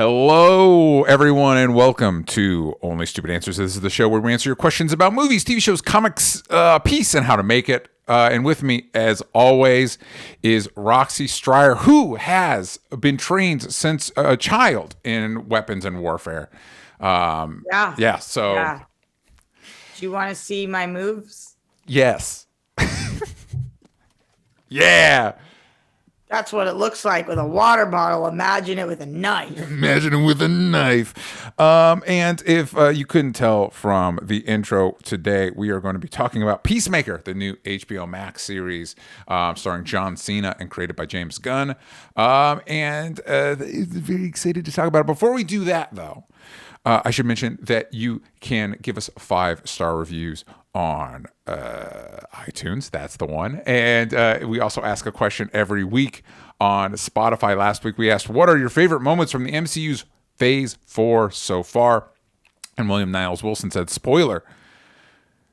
Hello, everyone, and welcome to Only Stupid Answers. This is the show where we answer your questions about movies, TV shows, comics, peace, and how to make it. And with me, as always, is Roxy Stryer, who has been trained since a child in weapons and warfare. Yeah. So, Yeah. Do you want to see my moves? yes. Yeah. That's what it looks like with a water bottle. Imagine it with a knife. Imagine it with a knife. And if you couldn't tell from the intro today, we are going to be talking about Peacemaker, the new HBO Max series starring John Cena and created by James Gunn. And very excited to talk about it. Before we do that, though, I should mention that you can give us 5-star reviews on iTunes. That's the one. And we also ask a question every week on Spotify. Last week we asked, what are your favorite moments from the MCU's Phase 4 so far? And William Niles Wilson said, spoiler.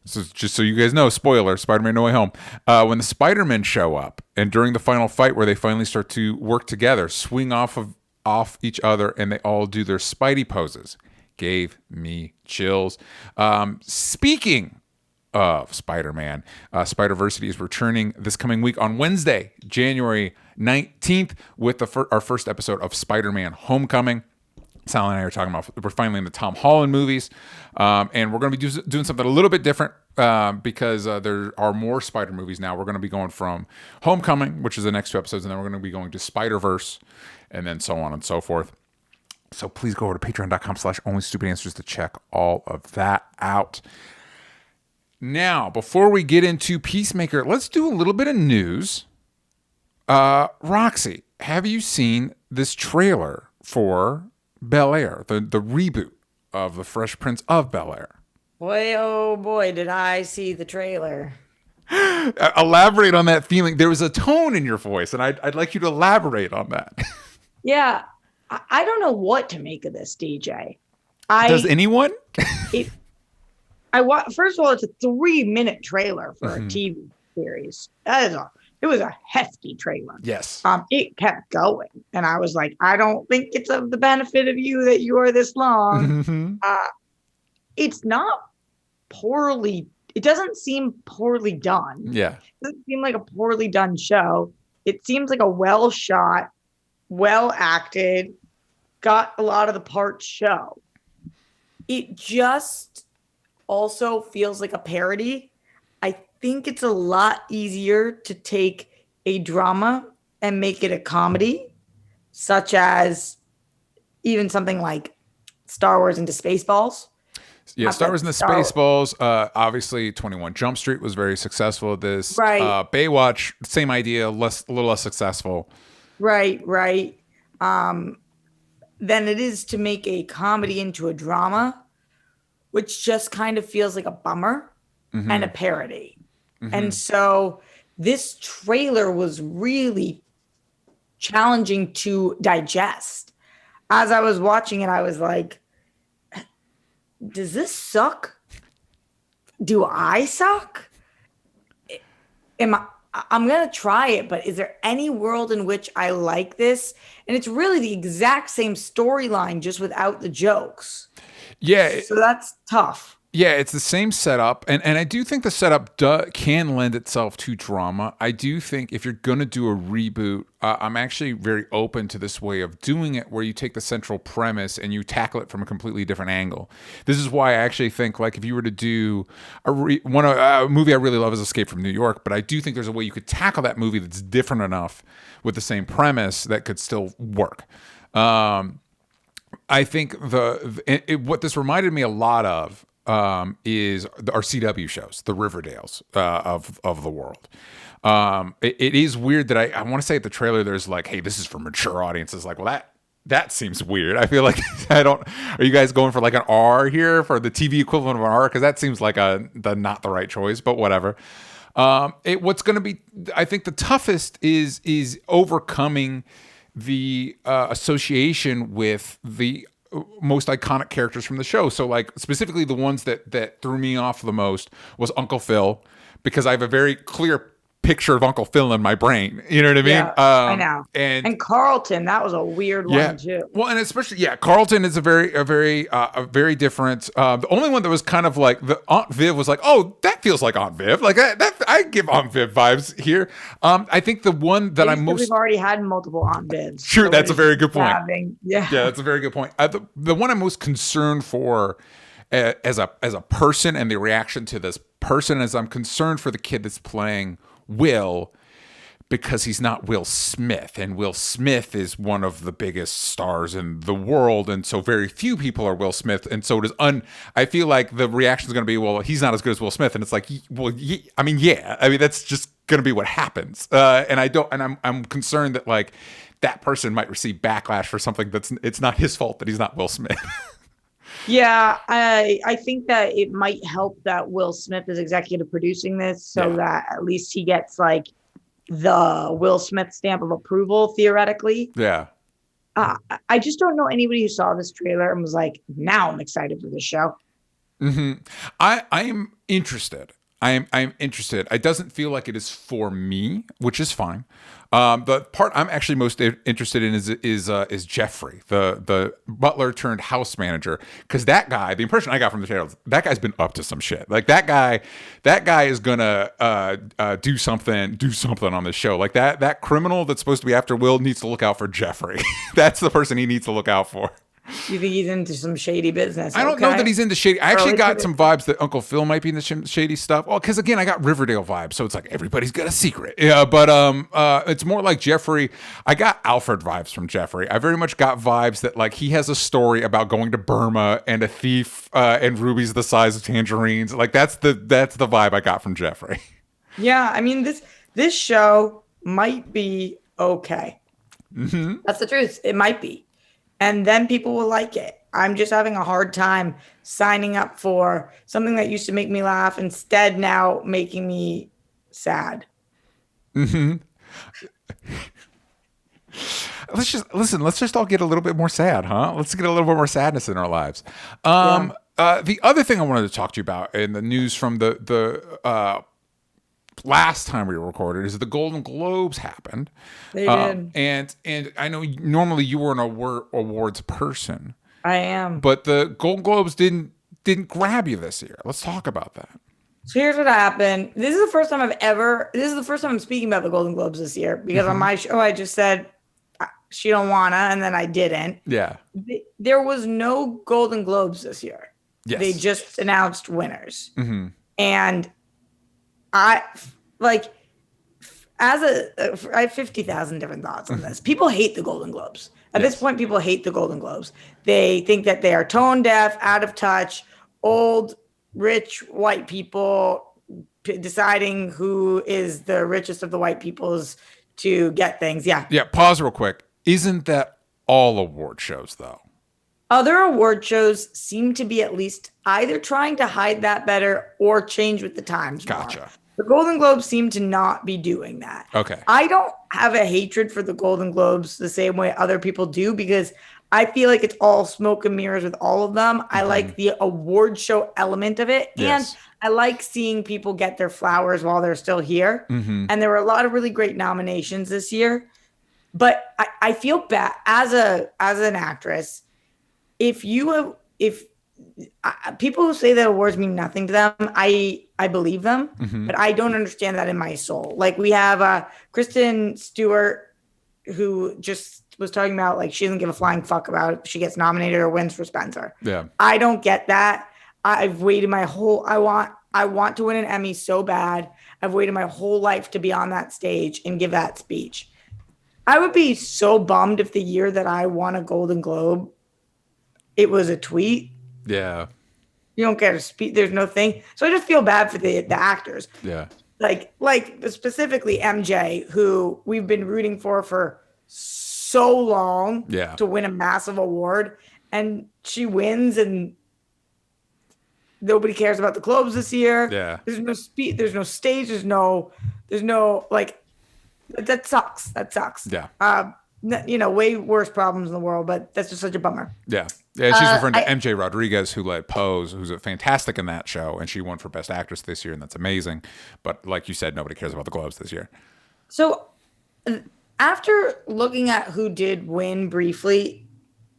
So just so you guys know, spoiler, Spider-Man No Way Home. When the Spider-Men show up and during the final fight where they finally start to work together, swing off each other, and they all do their Spidey poses. Gave me chills. Speaking of Spider-Man, Spider-Versity is returning this coming week on Wednesday, January 19th, with our first episode of Spider-Man Homecoming. Sal and I are talking about, we're finally in the Tom Holland movies, and we're going to be doing something a little bit different because there are more Spider movies now. We're going to be going from Homecoming, which is the next 2 episodes, and then we're going to be going to Spider-Verse, and then so on and so forth. So please go over to patreon.com/onlystupidanswers to check all of that out. Now, before we get into Peacemaker, let's do a little bit of news. Roxy, have you seen this trailer for Bel-Air, the reboot of The Fresh Prince of Bel-Air? Boy, oh boy, did I see the trailer. Elaborate on that feeling. There was a tone in your voice, and I'd like you to elaborate on that. Yeah, I don't know what to make of this, DJ. Does anyone? First of all, it's a 3-minute trailer for a TV series. It was a hefty trailer. Yes. It kept going, and I was like, I don't think it's of the benefit of you that you are this long. It's not poorly. It doesn't seem poorly done. Yeah. It doesn't seem like a poorly done show. It seems like a well shot, well acted, got a lot of the parts show. It just also feels like a parody. I think it's a lot easier to take a drama and make it a comedy, such as even something like Star Wars into Spaceballs. Yeah, Star Wars into Spaceballs. Obviously, 21 Jump Street was very successful at this. Right. Baywatch, same idea, a little less successful. Right. Than it is to make a comedy into a drama, which just kind of feels like a bummer and a parody. And so this trailer was really challenging to digest. As I was watching it, I was like, does this suck? Do I suck? I'm going to try it, but is there any world in which I like this? And it's really the exact same storyline, just without the jokes. Yeah. So that's tough. Yeah, it's the same setup. And I do think the setup can lend itself to drama. I do think if you're going to do a reboot, I'm actually very open to this way of doing it where you take the central premise and you tackle it from a completely different angle. This is why I actually think, like, if you were to do a movie I really love is Escape from New York, but I do think there's a way you could tackle that movie that's different enough with the same premise that could still work. I think what this reminded me a lot of is our CW shows, the Riverdales of the world. It is weird that I want to say at the trailer there's like, hey, this is for mature audiences. Like, well, that seems weird. I feel like are you guys going for like an R here for the TV equivalent of an R? Because that seems like not the right choice, but whatever. What's going to be, I think, the toughest is overcoming the association with the most iconic characters from the show. So, like, specifically the ones that threw me off the most was Uncle Phil, because I have a very clear picture of Uncle Phil in my brain. You know what I mean? Yeah, I know. And Carlton, that was a weird one too. Well, and especially Carlton is a very different. The only one that was kind of like the Aunt Viv was like, oh, that feels like Aunt Viv. Like that I give Aunt Viv vibes here. I think the one that we've already had multiple Aunt Vivs. True, so that's a very good point. Yeah, that's a very good point. The one I'm most concerned for as a person and the reaction to this person is I'm concerned for the kid that's playing Will, because he's not Will Smith, and Will Smith is one of the biggest stars in the world, and so very few people are Will Smith, and so I feel like the reaction is going to be, well, he's not as good as Will Smith, and it's like, well, I mean, that's just going to be what happens, and I'm concerned that like that person might receive backlash for something it's not his fault that he's not Will Smith. Yeah, I think that it might help that Will Smith is executive producing this, so that at least he gets like the Will Smith stamp of approval, theoretically. Yeah. I just don't know anybody who saw this trailer and was like, now I'm excited for this show. Mm-hmm. I am interested. I'm interested. It doesn't feel like it is for me, which is fine. The part I'm actually most interested in is Jeffrey, the butler turned house manager, because that guy, the impression I got from the trailer, that guy's been up to some shit. Like that guy is gonna do something on this show. Like that criminal that's supposed to be after Will needs to look out for Jeffrey. That's the person he needs to look out for. You think he's into some shady business? I don't know that he's into shady. I actually got some vibes that Uncle Phil might be into shady stuff. Well, because again, I got Riverdale vibes, so it's like everybody's got a secret. Yeah, but it's more like Jeffrey. I got Alfred vibes from Jeffrey. I very much got vibes that like he has a story about going to Burma and a thief and rubies the size of tangerines. Like that's the vibe I got from Jeffrey. Yeah, I mean this show might be okay. Mm-hmm. That's the truth. It might be. And then people will like it. I'm just having a hard time signing up for something that used to make me laugh instead now making me sad. Mm-hmm. Let's just all get a little bit more sad, huh? Let's get a little bit more sadness in our lives. The other thing I wanted to talk to you about in the news from the last time we recorded is the Golden Globes happened. They did. And I know normally you were an awards person. I am. But the Golden Globes didn't grab you this year. Let's talk about that. So here's what happened. This is the first time I'm speaking about the Golden Globes this year, because on my show I just said she don't wanna, and then I didn't. Yeah. There was no Golden Globes this year. Yes. They just announced winners. Mm-hmm. And I have 50,000 different thoughts on this. People hate the Golden Globes. At this point, people hate the Golden Globes. They think that they are tone deaf, out of touch, old, rich white people deciding who is the richest of the white peoples to get things. Yeah. Yeah. Pause real quick. Isn't that all award shows though? Other award shows seem to be at least either trying to hide that better or change with the times more. Gotcha. The Golden Globes seem to not be doing that. Okay. I don't have a hatred for the Golden Globes the same way other people do, because I feel like it's all smoke and mirrors with all of them. I like the award show element of it. Yes. And I like seeing people get their flowers while they're still here. Mm-hmm. And there were a lot of really great nominations this year. But I feel bad as an actress. If people who say that awards mean nothing to them, I believe them, but I don't understand that in my soul. Like we have Kristen Stewart, who just was talking about like she doesn't give a flying fuck about if she gets nominated or wins for Spencer. Yeah, I don't get that. I've waited I want to win an Emmy so bad. I've waited my whole life to be on that stage and give that speech. I would be so bummed if the year that I won a Golden Globe, it was a tweet. Yeah. You don't get a speech. There's no thing. So I just feel bad for the actors. Yeah. Like specifically MJ, who we've been rooting for so long to win a massive award. And she wins and nobody cares about the Globes this year. Yeah. There's no speech. There's no stage. There's no like, that sucks. That sucks. Yeah. way worse problems in the world, but that's just such a bummer. Yeah. Yeah, she's referring to I MJ Rodriguez, who led Pose, who's fantastic in that show, and she won for Best Actress this year, and that's amazing. But like you said, nobody cares about the Globes this year. So after looking at who did win briefly,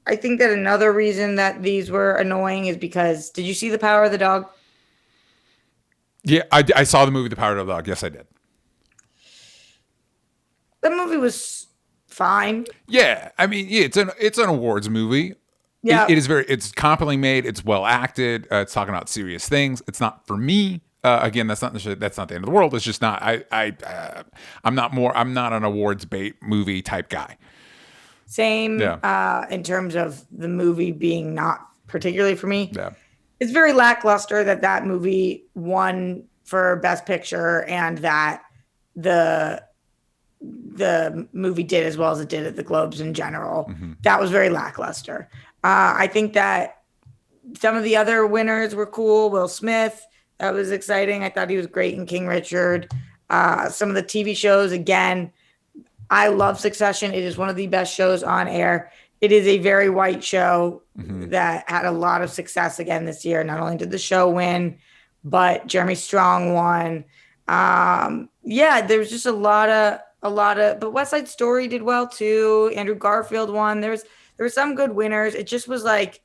I think that another reason that these were annoying is because did you see The Power of the Dog? Yeah, I saw the movie The Power of the Dog. Yes, I did. The movie was fine. Yeah, I mean, yeah, it's an awards movie. Yeah. It's competently made. It's well acted. It's talking about serious things. It's not for me. Again, that's not the end of the world. It's just not. I'm not an awards bait movie type guy. Same. Yeah. In terms of the movie being not particularly for me. Yeah. It's very lackluster that movie won for Best Picture and that the movie did as well as it did at the Globes in general. Mm-hmm. That was very lackluster. I think that some of the other winners were cool. Will Smith, that was exciting. I thought he was great in King Richard. Some of the TV shows, again, I love Succession. It is one of the best shows on air. It is a very white show that had a lot of success again this year. Not only did the show win, but Jeremy Strong won. There was just a lot of, but West Side Story did well too. Andrew Garfield won. There were some good winners. It just was like,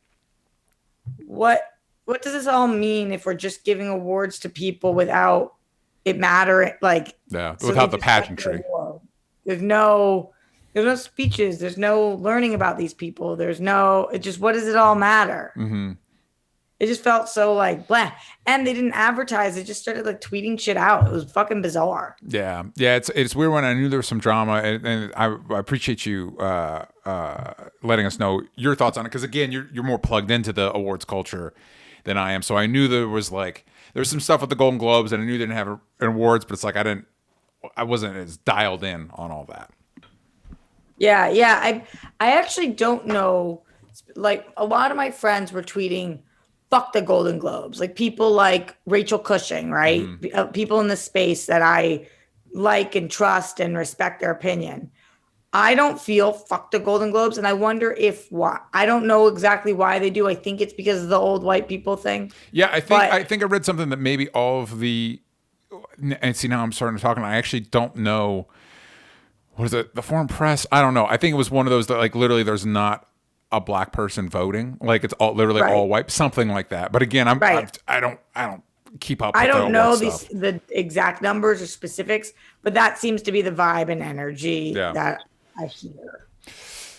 what does this all mean if we're just giving awards to people without it mattering? Like, without the pageantry. There's no speeches. There's no learning about these people. What does it all matter? Mm-hmm. It just felt so like blah. And they didn't advertise. They just started like tweeting shit out. It was fucking bizarre. Yeah. Yeah. It's weird when I knew there was some drama, and I appreciate you letting us know your thoughts on it. Because again, you're more plugged into the awards culture than I am. So I knew there was some stuff with the Golden Globes, and I knew they didn't have an awards, but it's like I wasn't as dialed in on all that. Yeah. I actually don't know. Like a lot of my friends were tweeting, fuck the Golden Globes. Like people like Rachel Cushing, right? Mm-hmm. People in the space that I like and trust and respect their opinion. I don't feel fuck the Golden Globes. And I wonder I don't know exactly why they do. I think it's because of the old white people thing. Yeah, I think I read something that maybe all of the, and see now I'm starting to talk and I actually don't know, what is it? The foreign press? I don't know. I think it was one of those that like literally there's not a black person voting, like it's all all white, something like that. But again, I don't keep up. I don't know the exact numbers or specifics, but that seems to be the vibe and energy that I hear.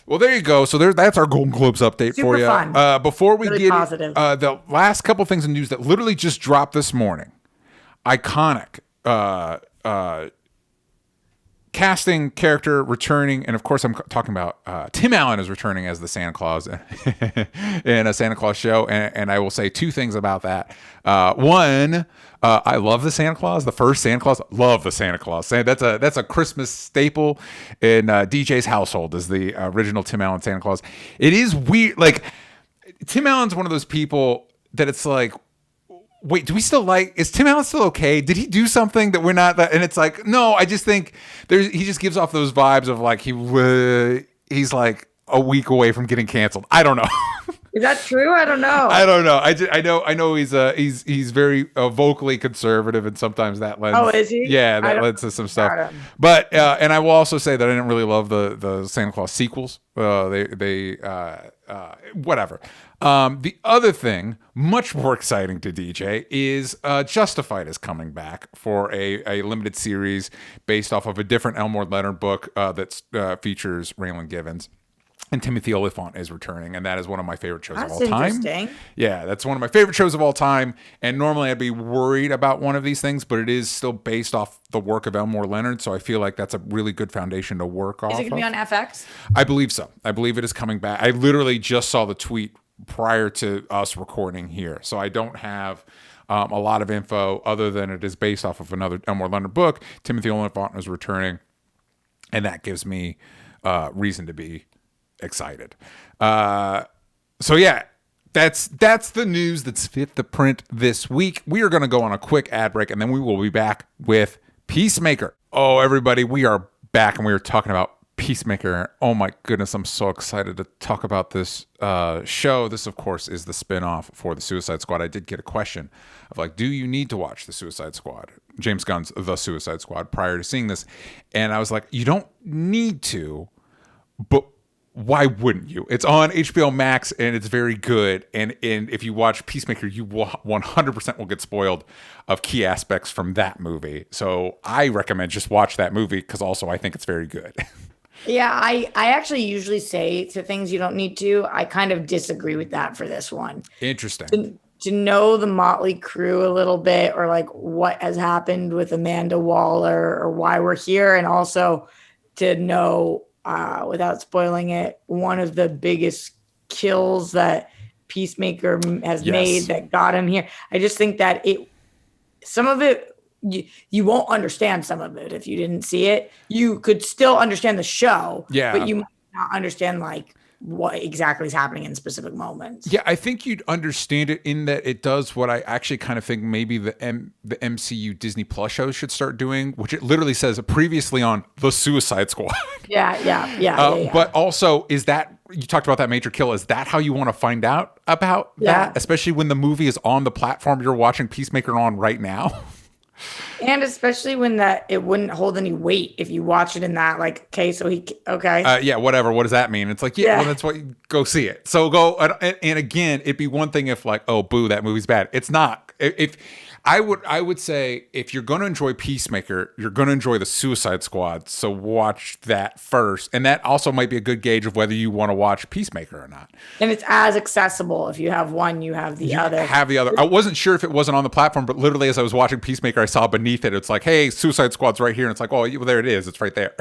Well, there you go. So that's our Golden Globes update for you. Fun. Before we really get positive. The last couple things in news that literally just dropped this morning, iconic. Casting character returning, and of course I'm talking about Tim Allen is returning as the Santa Claus in a Santa Claus show, and I will say two things about that. One, I love the Santa Claus, the first Santa Claus. Love the Santa Claus. That's a Christmas staple in DJ's household. Is the original Tim Allen Santa Claus. It is weird. Like Tim Allen's one of those people that it's like, wait, do we still is Tim Allen still okay? Did he do something that we're not that? And it's like, no, I just think he just gives off those vibes of like he's like a week away from getting canceled. I don't know. Is that true? I don't know. I don't know. I know he's very vocally conservative, and sometimes that lends. Oh, is he? Yeah, that lends to some stuff. But and I will also say that I didn't really love the Santa Claus sequels. They whatever. The other thing, much more exciting to DJ, is Justified is coming back for a limited series based off of a different Elmore Leonard book that features Raylan Givens. And Timothy Olyphant is returning, and that is one of my favorite shows of all time. Interesting. Yeah, that's one of my favorite shows of all time. And normally I'd be worried about one of these things, but it is still based off the work of Elmore Leonard, so I feel like that's a really good foundation to work off of. Is it going to be on FX? I believe so. I believe it is coming back. I literally just saw the tweet prior to us recording here, so I don't have a lot of info other than it is based off of another Elmore Leonard book. Timothy Olyphant is returning, and that gives me reason to be excited. So yeah, that's the news that's fit the print this week. We are going to go on a quick ad break, and then we will be back with Peacemaker. Oh, everybody, we are back, and we are talking about Peacemaker. Oh my goodness, I'm so excited to talk about this show. This, of course, is the spinoff for the Suicide Squad. I did get a question of like, do you need to watch the Suicide Squad? James Gunn's The Suicide Squad prior to seeing this. And I was like, you don't need to, but why wouldn't you? It's on HBO Max and it's very good. And if you watch Peacemaker, you will 100% will get spoiled of key aspects from that movie. So I recommend just watch that movie because also I think it's very good. Yeah, I actually usually say to things you don't need to. I kind of disagree with that for this one. Interesting. To know the Motley Crew a little bit, or like what has happened with Amanda Waller, or why we're here, and also to know, without spoiling it, one of the biggest kills that Peacemaker has made that got him here. I just think that some of it, you won't understand some of it if you didn't see it. You could still understand the show, but you might not understand like what exactly is happening in specific moments. Yeah, I think you'd understand it in that it does what I actually kind of think maybe the MCU Disney Plus shows should start doing, which it literally says previously on The Suicide Squad. Yeah. But also, is that, you talked about that major kill, is that how you want to find out about that? Especially when the movie is on the platform you're watching Peacemaker on right now? And especially when it wouldn't hold any weight if you watch it in that, like, okay, so whatever. What does that mean? It's like, well, that's what, go see it. So go, and again, it'd be one thing if like, oh, boo, that movie's bad. It's not. If I would say if you're going to enjoy Peacemaker, you're going to enjoy the Suicide Squad. So watch that first. And that also might be a good gauge of whether you want to watch Peacemaker or not. And it's as accessible. If you have one, you have the other. I wasn't sure if it wasn't on the platform, but literally as I was watching Peacemaker, I saw beneath it, it's like, hey, Suicide Squad's right here. And it's like, oh, well, there it is. It's right there.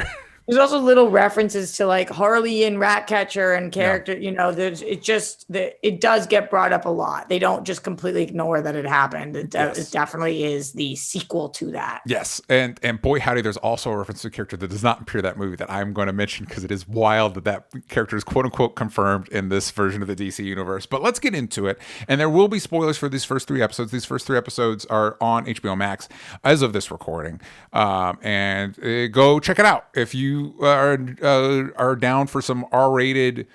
There's also little references to like Harley and Ratcatcher and character, it does get brought up a lot. They don't just completely ignore that it happened. It definitely is the sequel to that. Yes. And boy, howdy, there's also a reference to a character that does not appear in that movie that I'm going to mention because it is wild that character is quote unquote confirmed in this version of the DC universe. But let's get into it. And there will be spoilers for these first 3 episodes. These first 3 episodes are on HBO Max as of this recording. And go check it out. If you are down for some R-rated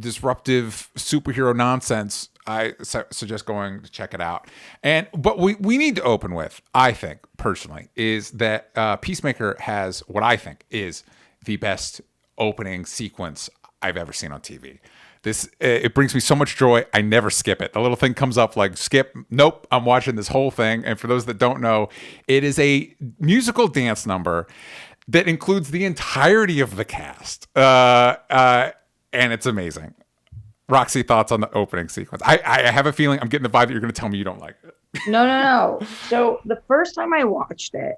disruptive superhero nonsense, I suggest going to check it out. But we need to open with, I think personally, is that Peacemaker has what I think is the best opening sequence I've ever seen on TV. It brings me so much joy. I never skip it. The little thing comes up like skip. Nope. I'm watching this whole thing. And for those that don't know, it is a musical dance number that includes the entirety of the cast. And it's amazing. Roxy, thoughts on the opening sequence? I have a feeling I'm getting the vibe that you're going to tell me you don't like it. No. So the first time I watched it,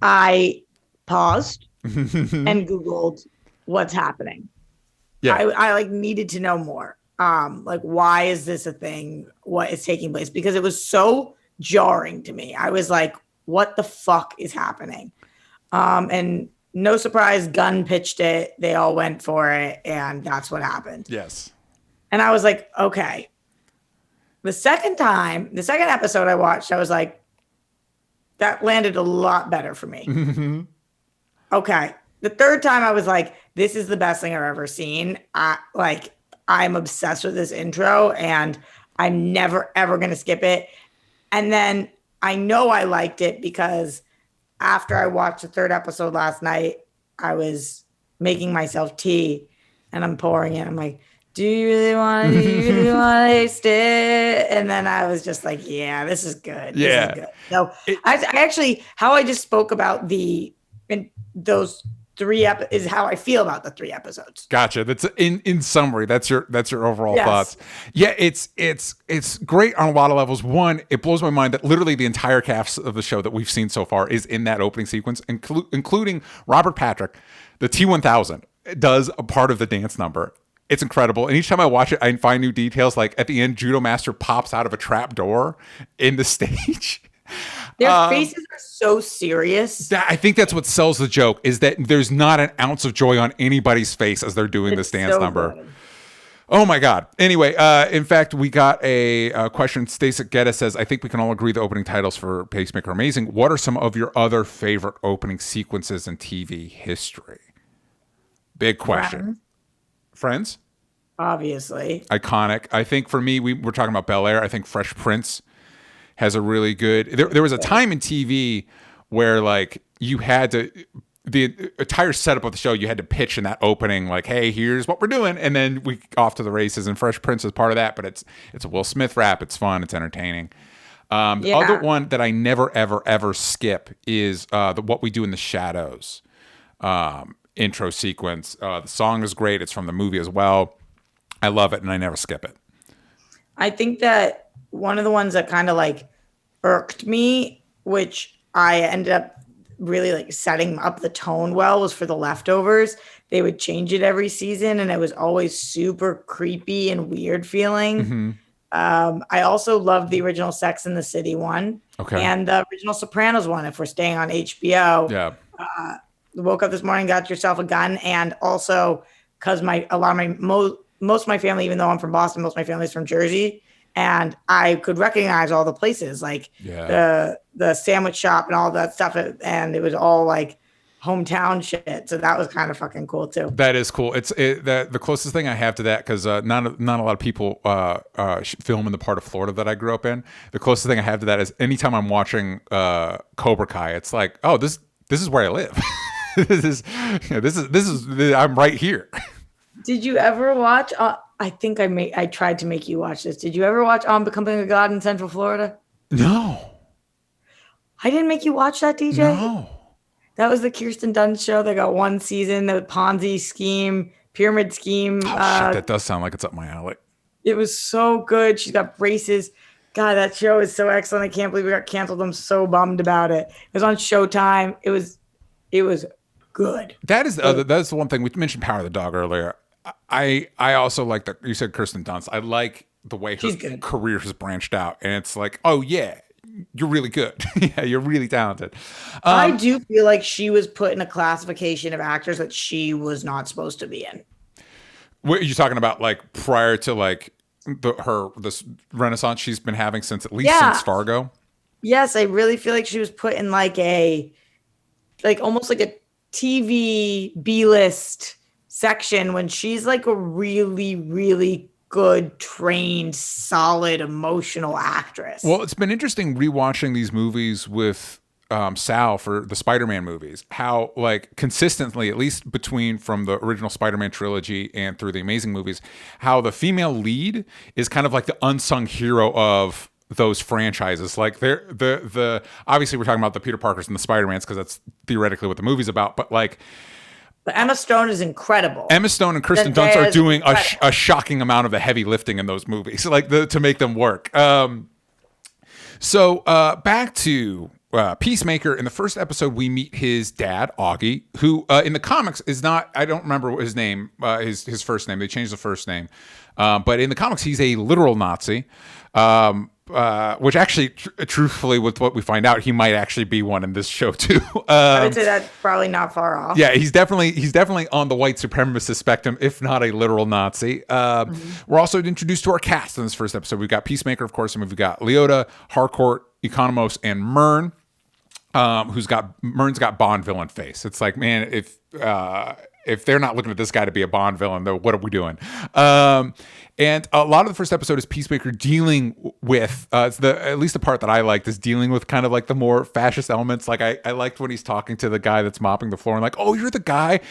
I paused and Googled what's happening. Yeah. I like needed to know more. Like, why is this a thing? What is taking place? Because it was so jarring to me. I was like, what the fuck is happening? And no surprise, Gunn pitched it. They all went for it. And that's what happened. Yes. And I was like, okay. The second episode I watched, I was like, that landed a lot better for me. Mm-hmm. Okay. The third time I was like, this is the best thing I've ever seen. I'm obsessed with this intro and I'm never, ever going to skip it. And then I know I liked it because after I watched the 3rd episode last night, I was making myself tea and I'm pouring it. I'm like, do you really want to taste it? And then I was just like, yeah, this is good. Yeah. This is good. So I actually, how I just spoke about those 3 is how I feel about the 3 episodes. Gotcha. That's in summary. That's your overall thoughts. Yeah, it's great on a lot of levels. One, it blows my mind that literally the entire cast of the show that we've seen so far is in that opening sequence, including Robert Patrick, the T-1000 does a part of the dance number. It's incredible. And each time I watch it, I find new details. Like at the end, Judo Master pops out of a trap door in the stage. Their faces are so serious. I think that's what sells the joke, is that there's not an ounce of joy on anybody's face as they're doing this dance number. Good. Oh my God. Anyway, in fact, we got a question. Stacey Geddes says, I think we can all agree the opening titles for Peacemaker are amazing. What are some of your other favorite opening sequences in TV history? Big question. Friends? Obviously. Iconic. I think for me, we're talking about Bel-Air. I think Fresh Prince has a really good. There was a time in TV where like you had to the entire setup of the show you had to pitch in that opening like, hey, here's what we're doing, and then we off to the races. And Fresh Prince is part of that, but it's a Will Smith rap. It's fun. It's entertaining. The other one that I never ever skip is the What We Do in the Shadows intro sequence. The song is great. It's from the movie as well. I love it, and I never skip it. I think that one of the ones that kind of like irked me, which I ended up really like setting up the tone well, was for The Leftovers. They would change it every season, and it was always super creepy and weird feeling. I also loved the original Sex and the City one, and the original Sopranos one. If we're staying on HBO, woke up this morning, got yourself a gun, and also because most of my family, even though I'm from Boston, most of my family is from Jersey, and I could recognize all the places, like the sandwich shop and all that stuff, and it was all like hometown shit. So that was kind of fucking cool too. That is cool. It's the closest thing I have to that, because not a lot of people film in the part of Florida that I grew up in. The closest thing I have to that is anytime I'm watching Cobra Kai, it's like, oh, this is where I live. this is I'm right here. Did you ever watch? I think I tried to make you watch this. Did you ever watch On Becoming a God in Central Florida? No. I didn't make you watch that, DJ? No. That was the Kirsten Dunst show. They got one season, the Ponzi scheme, pyramid scheme. Oh, shit, that does sound like it's up my alley. It was so good. She's got braces. God, that show is so excellent. I can't believe it got canceled. I'm so bummed about it. It was on Showtime. It was good. I do feel like she was put in a classification of actors that she was not supposed to be in. What are you talking about? Like prior to like this renaissance she's been having since since Fargo? Yes, I really feel like she was put in like almost like a TV B-list section when she's like a really, really good, trained, solid, emotional actress. Well, it's been interesting rewatching these movies with Sal for the Spider-Man movies, how like consistently, at least from the original Spider-Man trilogy and through the Amazing movies, how the female lead is kind of like the unsung hero of those franchises. Like the obviously we're talking about the Peter Parkers and the Spider-Mans because that's theoretically what the movie's about, but like But Emma Stone is incredible. Emma Stone and Kirsten Dunst are doing a shocking amount of the heavy lifting in those movies, like to make them work. So back to Peacemaker. In the first episode, we meet his dad, Augie, who in the comics is not. I don't remember what his name, his first name. They changed the first name, but in the comics, he's a literal Nazi. Which actually, truthfully, with what we find out, he might actually be one in this show too. I would say that's probably not far off. Yeah, he's definitely on the white supremacist spectrum, if not a literal Nazi. We're also introduced to our cast in this first episode. We've got Peacemaker, of course, and we've got Leota, Harcourt, Economos, and Myrn. Myrn's got Bond villain face. It's like, man, if they're not looking at this guy to be a Bond villain, then what are we doing? And a lot of the first episode is Peacemaker dealing with, at least the part that I liked is dealing with kind of like the more fascist elements. Like I liked when he's talking to the guy that's mopping the floor and like, oh, you're the guy,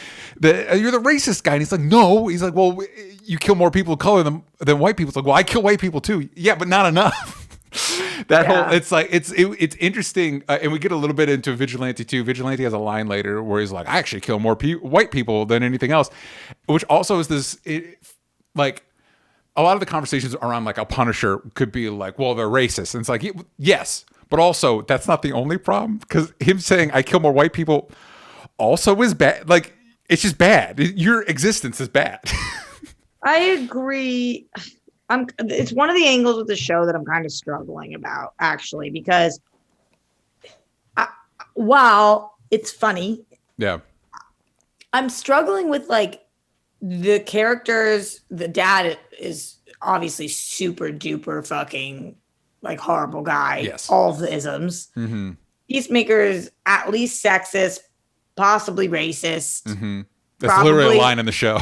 you're the racist guy. And he's like, no. He's like, well, you kill more people of color than white people. It's like, well, I kill white people too. Yeah, but not enough. It's like it's interesting, and we get a little bit into Vigilante too. Vigilante has a line later where he's like, I actually kill more white people than anything else, which also is this like a lot of the conversations around like a Punisher could be like, well, they're racist, and it's like, yes, but also that's not the only problem, because him saying I kill more white people also is bad. Like it's just bad. Your existence is bad. I agree. It's one of the angles of the show that I'm kind of struggling about, actually, because while it's funny, I'm struggling with like the characters. The dad is obviously super duper fucking like horrible guy. Yes, all of the isms. Mm-hmm. Peacemaker is at least sexist, possibly racist. Mm-hmm. That's literally a line in the show.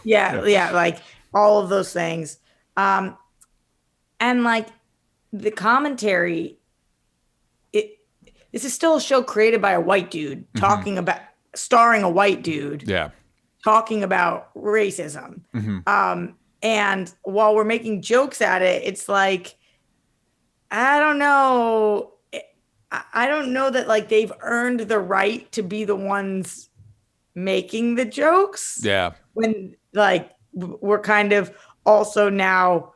Yeah, like all of those things. And like the commentary, this is still a show created by a white dude talking about starring a white dude. Yeah. Talking about racism. And while we're making jokes at it, it's like, I don't know. I don't know that like they've earned the right to be the ones making the jokes. Yeah. When like we're kind of also now,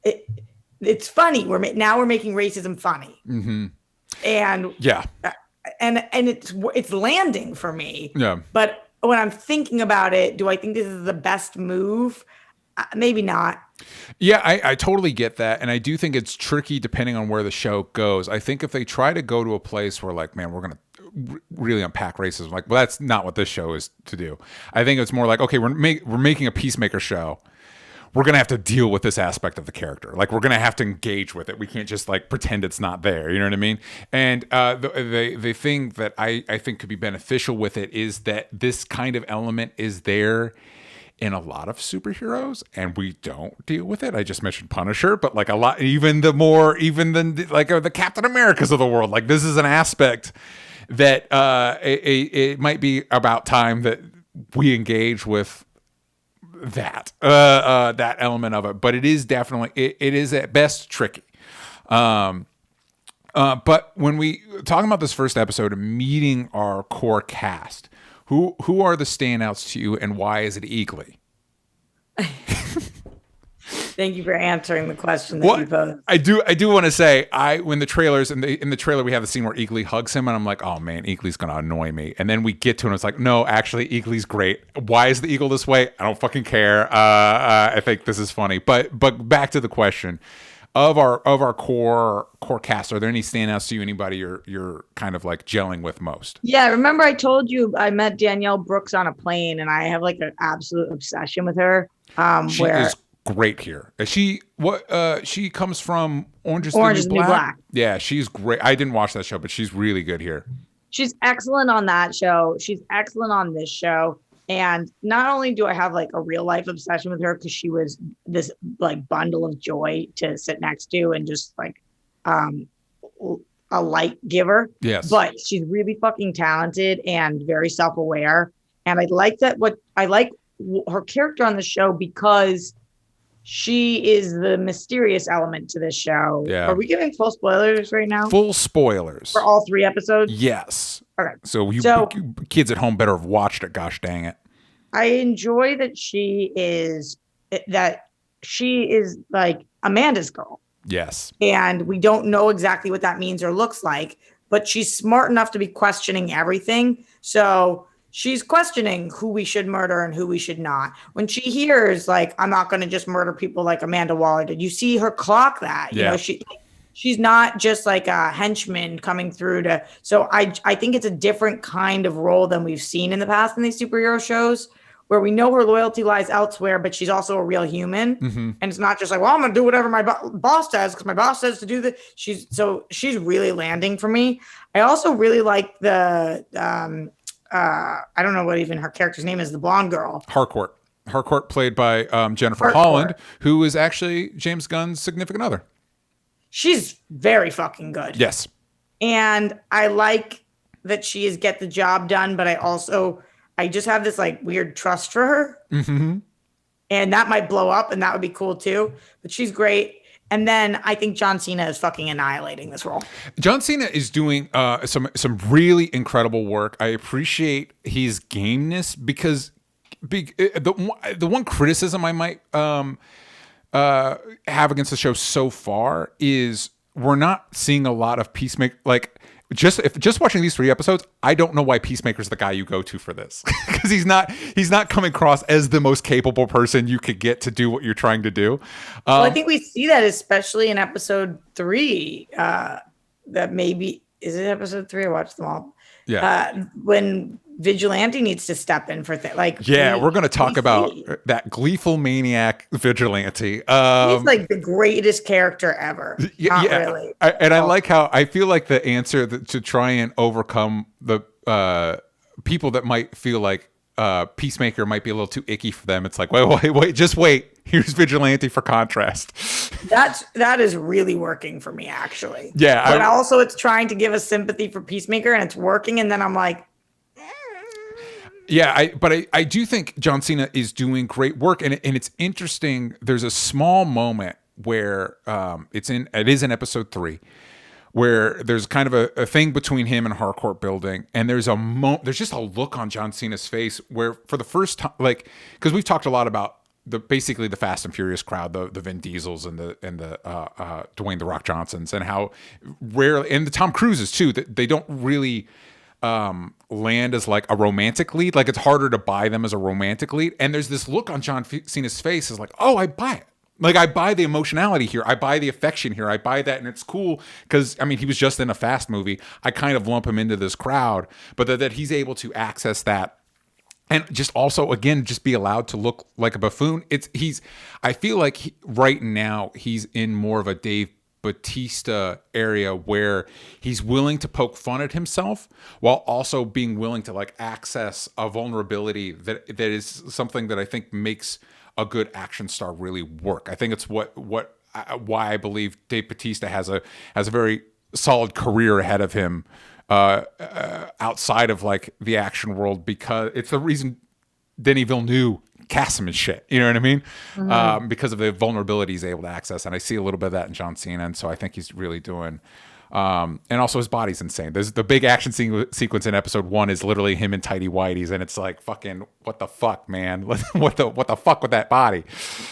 it's funny. We're making racism funny. And yeah. And it's landing for me. Yeah. But when I'm thinking about it, do I think this is the best move? Maybe not. Yeah, I totally get that. And I do think it's tricky depending on where the show goes. I think if they try to go to a place where like, man, we're going to really unpack racism, like, well, that's not what this show is to do. I think it's more like, okay, we're making a Peacemaker show. We're going to have to deal with this aspect of the character. Like, we're going to have to engage with it. We can't just like pretend it's not there. You know what I mean? And the thing that I think could be beneficial with it is that this kind of element is there in a lot of superheroes, and we don't deal with it. I just mentioned Punisher, but like a lot, even the Captain Americas of the world, like this is an aspect that it might be about time that we engage with that element of it. But it is definitely it is at best tricky. But when we talking about this first episode of meeting our core cast, who are the standouts to you, and why is it Eagly? Thank you for answering the question that you posed. I do want to say, when the trailers in the trailer we have the scene where Eagly hugs him, and I'm like, oh man, Eagly's gonna annoy me. And then we get to it, and it's like, no, actually, Eagly's great. Why is the eagle this way? I don't fucking care. I think this is funny. But back to the question. Of our core cast, are there any standouts to you? Anybody you're kind of like gelling with most? Yeah, remember I told you I met Danielle Brooks on a plane, and I have like an absolute obsession with her. She is great here. She comes from Orange is the New Black. Yeah, she's great. I didn't watch that show, but she's really good here. She's excellent on that show. She's excellent on this show. And not only do I have like a real life obsession with her because she was this like bundle of joy to sit next to and just like a light giver. Yes. But she's really fucking talented and very self-aware. And I like her character on the show because she is the mysterious element to this show. Yeah. Are we giving full spoilers right now? Full spoilers. For all 3 episodes? Yes. Okay. So kids at home better have watched it. Gosh dang it. I enjoy that she is like Amanda's girl. Yes. And we don't know exactly what that means or looks like, but she's smart enough to be questioning everything. So she's questioning who we should murder and who we should not. When she hears like, I'm not going to just murder people like Amanda Waller did, you see her clock that. You know, she's not just like a henchman coming through to. So I think it's a different kind of role than we've seen in the past in these superhero shows, where we know her loyalty lies elsewhere, but she's also a real human. Mm-hmm. And it's not just like, well, I'm going to do whatever my boss says because my boss says to do that. She's really landing for me. I also really like the, I don't know what even her character's name is, the blonde girl. Harcourt played by Jennifer Holland, who is actually James Gunn's significant other. She's very fucking good. Yes. And I like that she is get the job done, but I just have this like weird trust for her. Mm-hmm. And that might blow up and that would be cool too. But she's great. And then I think John Cena is fucking annihilating this role. John Cena is doing some really incredible work. I appreciate his gameness because the one criticism I might have against the show so far is we're not seeing a lot of Peacemaker. Like just watching these 3 episodes, I don't know why Peacemaker's the guy you go to for this because he's not coming across as the most capable person you could get to do what you're trying to do. Well, I think we see that especially in episode 3. That maybe is it episode 3? I watched them all. Yeah. When Vigilante needs to step in for things like we're going to talk about that gleeful maniac Vigilante. He's like the greatest character ever. Really. I like how I feel like the answer to try and overcome the people that might feel like Peacemaker might be a little too icky for them. It's like, wait, just wait. Here's Vigilante for contrast. That is really working for me, actually. Yeah. But also it's trying to give us sympathy for Peacemaker, and it's working, and then I'm like, yeah, I do think John Cena is doing great work, and it's interesting. There's a small moment where it is in episode 3, where there's kind of a thing between him and Harcourt Building, and there's just a look on John Cena's face where for the first time, like, because we've talked a lot about basically the Fast and Furious crowd, the Vin Diesels and the Dwayne the Rock Johnsons, and how rarely, and the Tom Cruises too, that they don't really land as like a romantic lead. Like, it's harder to buy them as a romantic lead. And there's this look on John Cena's face is like, oh, I buy it. Like, I buy the emotionality here. I buy the affection here. I buy that. And it's cool because, I mean, he was just in a Fast movie. I kind of lump him into this crowd, but that he's able to access that. And just also, again, just be allowed to look like a buffoon. I feel like right now he's in more of a Dave Bautista area where he's willing to poke fun at himself while also being willing to like access a vulnerability that is something that I think makes a good action star really work. I think it's why I believe Dave Bautista has a very solid career ahead of him outside of like the action world, because it's the reason Denis Villeneuve cast him and shit. You know what I mean? Mm-hmm. Because of the vulnerability he's able to access. And I see a little bit of that in John Cena. And so I think he's really doing, and also his body's insane. There's the big action sequence in episode 1 is literally him in tighty whities. And it's like, fucking, what the fuck, man? what the fuck with that body?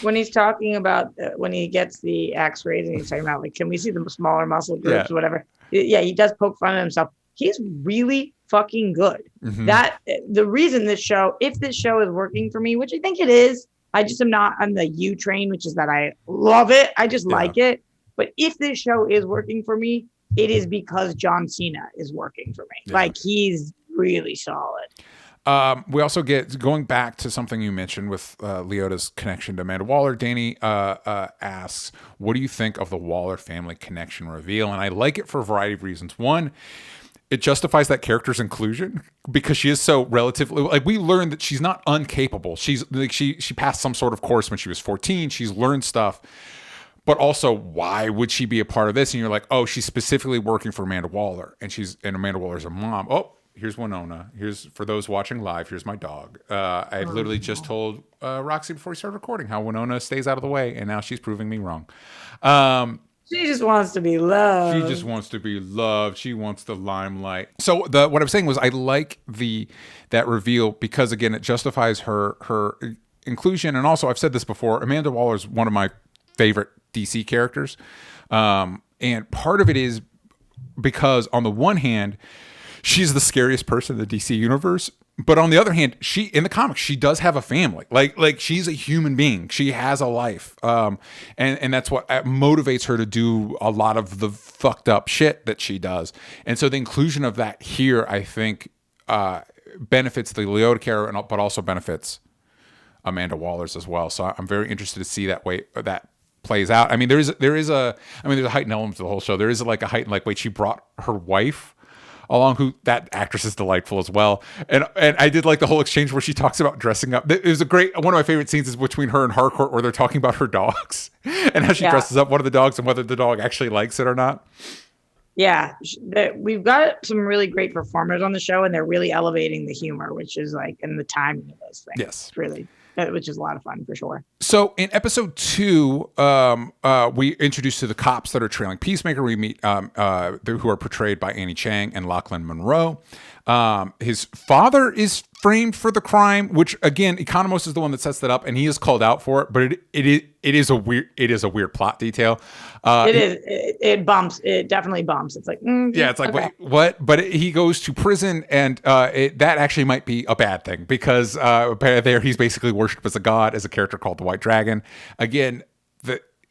When he's talking about, when he gets the x-rays and he's talking about like, can we see the smaller muscle groups or whatever? Yeah, he does poke fun at himself. He's really fucking good. Mm-hmm. That the reason if this show is working for me, which I think it is, I just am not on the U train, which is that I love it. I just like it. But if this show is working for me, it is because John Cena is working for me. Yeah. Like, he's really solid. We also get, going back to something you mentioned with Leota's connection to Amanda Waller, Danny asks, what do you think of the Waller family connection reveal? And I like it for a variety of reasons. One, it justifies that character's inclusion because she is so relatively, like, we learned that she's not incapable. She's like, she passed some sort of course when she was 14. She's learned stuff, but also, why would she be a part of this? And you're like, oh, she's specifically working for Amanda Waller, and Amanda Waller's her mom. Oh, here's Winona. Here's, for those watching live, here's my dog. I literally just told Roxy before we started recording how Winona stays out of the way, and now she's proving me wrong. She just wants to be loved. She just wants to be loved. She wants the limelight. So what I'm saying was, I like that reveal because, again, it justifies her inclusion. And also, I've said this before, Amanda Waller is one of my favorite DC characters. And part of it is because, on the one hand, she's the scariest person in the DC universe. But on the other hand, in the comics, she does have a family. Like she's a human being. She has a life. And that's what motivates her to do a lot of the fucked up shit that she does. And so the inclusion of that here, I think, benefits the Leota character, but also benefits Amanda Waller's as well. So I'm very interested to see that way that plays out. I mean, there's a heightened element to the whole show. There is like a heightened, like, wait, she brought her wife along, who, that actress is delightful as well. And I did like the whole exchange where she talks about dressing up. It was one of my favorite scenes is between her and Harcourt, where they're talking about her dogs and how she dresses up one of the dogs and whether the dog actually likes it or not. Yeah, we've got some really great performers on the show, and they're really elevating the humor, which is like, and the timing of those things. Yes, really, which is a lot of fun for sure. So in episode 2, we introduced to the cops that are trailing Peacemaker. We meet who are portrayed by Annie Chang and Lachlan Monroe. His father is framed for the crime, which, again, Economos is the one that sets that up, and he is called out for it. But it is a weird plot detail. It bumps. It definitely bumps. It's like, it's like, okay. Wait, what? But he goes to prison, and that actually might be a bad thing, because there he's basically worshipped as a god, as a character called the White Dragon. Again,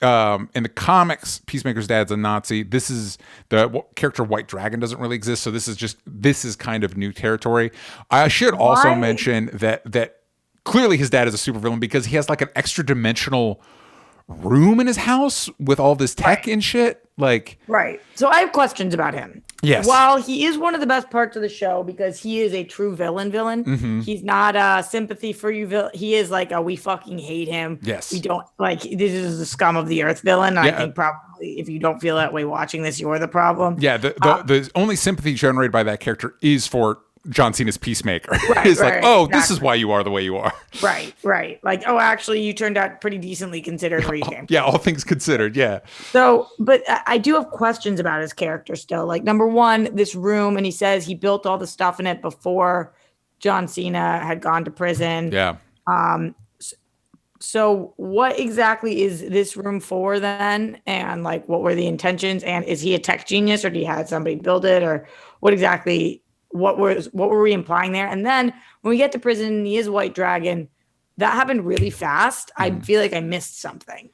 in the comics, Peacemaker's dad's a Nazi. This is the character White Dragon doesn't really exist, so this is kind of new territory. I should also mention that clearly his dad is a supervillain, because he has like an extra dimensional room in his house with all this tech and shit. Like, right. So I have questions about him. Yes. While he is one of the best parts of the show because he is a true villain, Mm-hmm. he's not a sympathy for you villain. He is like a we fucking hate him. Yes. We don't like this is the scum of the earth villain. Yeah. I think probably if you don't feel that way watching this, you're the problem. Yeah, the only sympathy generated by that character is for John Cena's Peacemaker. Right, It's right, like, oh, exactly. this is why you are the way you are. Right. Like, oh, actually, you turned out pretty decently considering where you came from. Yeah, all things considered, yeah. So, but I do have questions about his character still. Like, number one, this room, and he says he built all the stuff in it before John Cena had gone to prison. Yeah. So, what exactly is this room for then? And like, what were the intentions? And is he a tech genius, or did he have somebody build it, or what exactly? What were we implying there? And then when we get to prison, and he is White Dragon. That happened really fast. I feel like I missed something.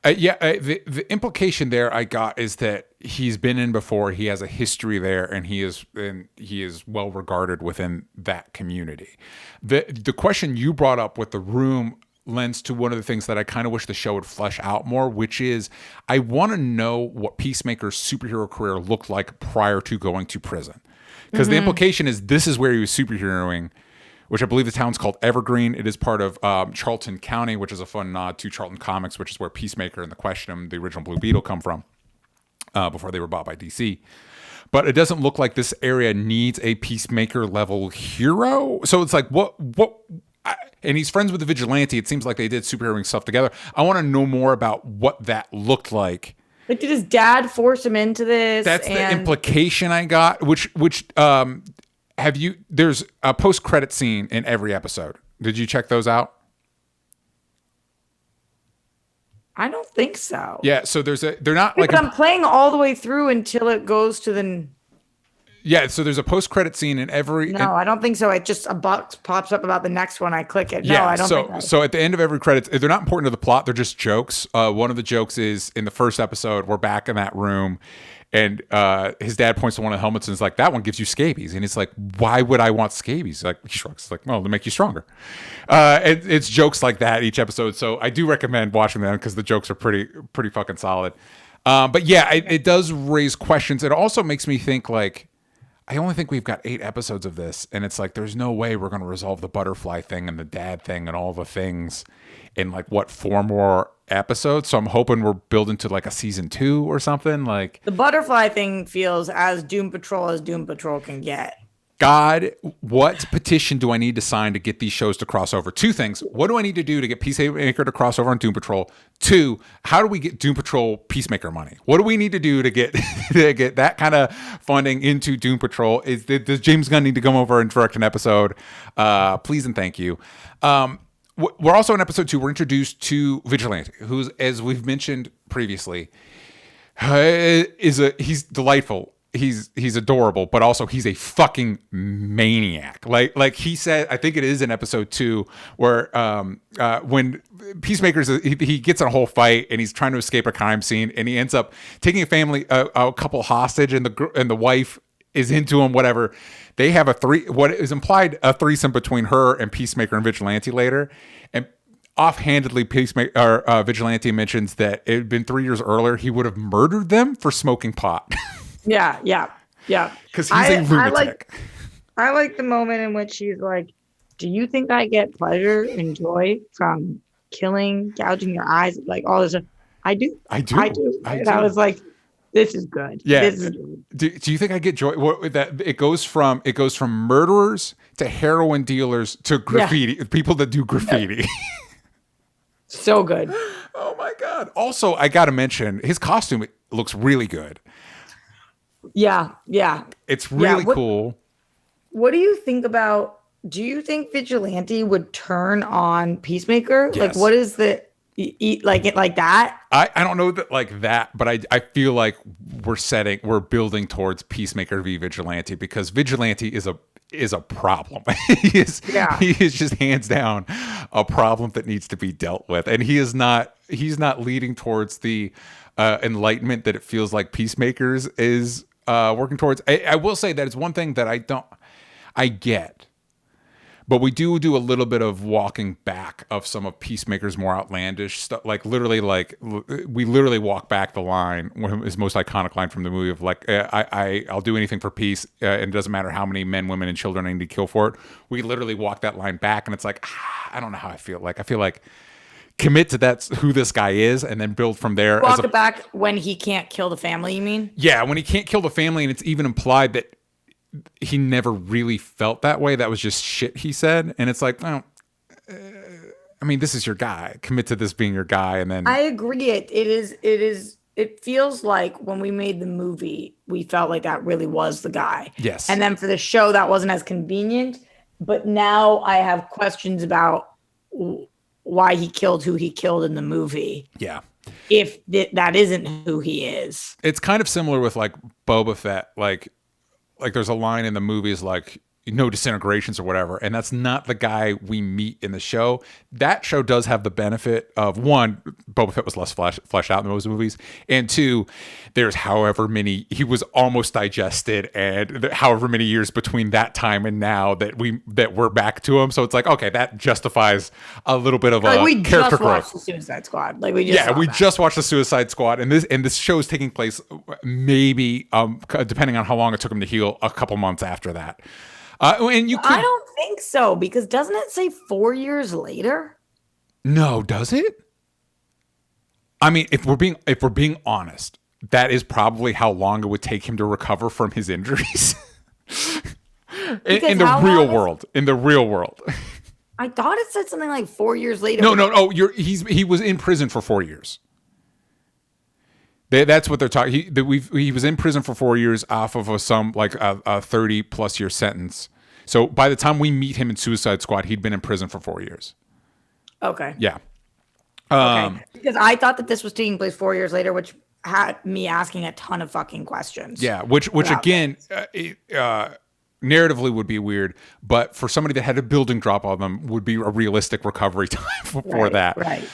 The implication there I got is that he's been in before. He has a history there, and he is well regarded within that community. The question you brought up with the room lends to one of the things that I kind of wish the show would flesh out more, which is I want to know what Peacemaker's superhero career looked like prior to going to prison. Because the implication is this is where he was superheroing, which I believe the town's called Evergreen. It is part of Charlton County, which is a fun nod to Charlton Comics, which is where Peacemaker and the Question, the original Blue Beetle, come from before they were bought by DC. But it doesn't look like this area needs a Peacemaker level hero. So it's like, and he's friends with the Vigilante. It seems like they did superheroing stuff together. I want to know more about what that looked like. Like, did his dad force him into this? That's the implication I got, there's a post-credit scene in every episode. Did you check those out? I don't think so. Yeah, so they're not like... But I'm playing all the way through until it goes to the... Yeah, so there's a post-credit scene in every... No, I don't think so. It just, a box pops up about the next one. I click it. No, Yeah, I don't think so. So at the end of every credits, they're not important to the plot. They're just jokes. One of the jokes is in the first episode, we're back in that room, and his dad points to one of the helmets and is like, that one gives you scabies. And it's like, why would I want scabies? Like, he shrugs. It's like, well, to make you stronger. It's jokes like that each episode. So I do recommend watching them because the jokes are pretty fucking solid. But yeah, it does raise questions. It also makes me think like, I only think we've got 8 episodes of this, and it's like there's no way we're going to resolve the butterfly thing and the dad thing and all the things in like 4 more episodes. So I'm hoping we're building to like a season 2 or something. Like the butterfly thing feels as Doom Patrol can get. God, what petition do I need to sign to get these shows to cross over? 2 things. What do I need to do to get Peacemaker to cross over on Doom Patrol? 2, how do we get Doom Patrol Peacemaker money? What do we need to do to get that kind of funding into Doom Patrol? Does James Gunn need to come over and direct an episode? Please and thank you. We're also in episode 2. We're introduced to Vigilante, who's, as we've mentioned previously, he's delightful. He's adorable, but also he's a fucking maniac. Like he said, I think it is in episode 2 where when Peacemaker's he gets in a whole fight and he's trying to escape a crime scene and he ends up taking a couple hostage and the wife is into him. Whatever, they have what is implied a threesome between her and Peacemaker and Vigilante later, and offhandedly Vigilante mentions that it had been 3 years earlier he would have murdered them for smoking pot. Yeah. Because he's a lunatic. I like the moment in which she's like, do you think I get pleasure and joy from killing, gouging your eyes, like all this stuff? I do. And I was like, this is good. Yeah. This is good. Do you think I get joy? That it goes from murderers to heroin dealers to graffiti, people that do graffiti. So good. Oh my God. Also, I got to mention his costume looks really good. Yeah. It's really cool. What do you think about, do you think Vigilante would turn on Peacemaker? Yes. Like, what is the, like it like that? I don't know that like that, but I feel like we're building towards Peacemaker v Vigilante because Vigilante is a problem. He is just hands down a problem that needs to be dealt with. And he's not leading towards the enlightenment that it feels like Peacemakers is working towards. I will say that it's one thing that I get, But we do a little bit of walking back of some of Peacemaker's more outlandish stuff. Like we literally walk back the line, his most iconic line from the movie of like, I'll do anything for peace, and it doesn't matter how many men, women, and children I need to kill for it. We literally walk that line back, and it's like, I don't know how I feel. Like I feel like commit to that's who this guy is, and then build from there. Walk it back when he can't kill the family. You mean? Yeah, when he can't kill the family, and it's even implied that he never really felt that way. That was just shit he said. And it's like, well, I mean, this is your guy. Commit to this being your guy. And then I agree. It feels like when we made the movie, we felt like that really was the guy. Yes. And then for the show, that wasn't as convenient. But now I have questions about why he killed who he killed in the movie. Yeah. If that isn't who he is. It's kind of similar with like Boba Fett. Like there's a line in the movies like no disintegrations or whatever, and that's not the guy we meet in the show. That show does have the benefit of, one, Boba Fett was less fleshed out in those movies, and two, there's however many, he was almost digested, and however many years between that time and now that we're back to him. So it's like, okay, that justifies a little bit of a we character just watched growth. the Suicide Squad. Like we just watched the Suicide Squad, and this show is taking place maybe depending on how long it took him to heal, a couple months after that. And you could, I don't think so, because doesn't it say 4 years later? No, does it? I mean, if we're being honest, that is probably how long it would take him to recover from his injuries. in the real world. In the real world. I thought it said something like 4 years later. No. Oh, he was in prison for 4 years. That's what they're talking. He was in prison for 4 years off of a 30+ year sentence. So by the time we meet him in Suicide Squad, he'd been in prison for 4 years. Okay. Yeah. Okay. Because I thought that this was taking place 4 years later, which had me asking a ton of fucking questions. Yeah. Which again, narratively would be weird, but for somebody that had a building drop on them would be a realistic recovery time for that. Right.